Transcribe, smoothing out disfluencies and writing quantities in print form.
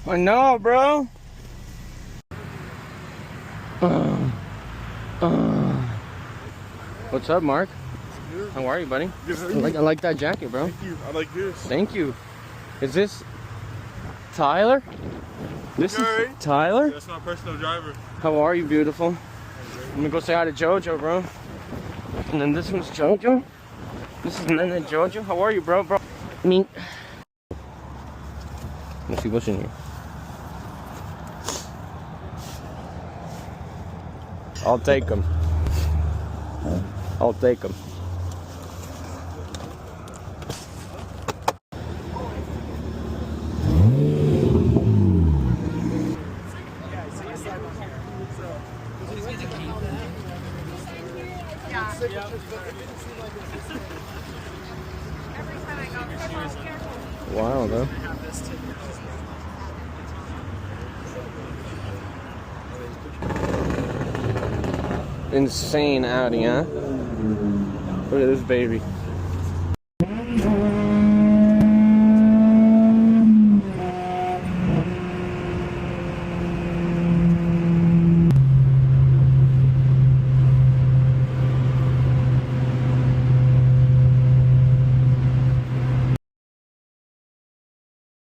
I know, bro. What's up, Mark? Good. How are you, buddy? Good. I like that jacket, bro. Thank you. I like this. Thank you. Is this Tyler? This Okay. is Tyler? That's my personal driver. How are you, beautiful? I'm gonna go say hi to Jojo, bro. And then this one's Jojo. This is Nana Jojo. How are you, bro? I mean, let's see what's in here. I'll take them. I'll take them. Wow, though. Insane Audi, huh? Look at this baby.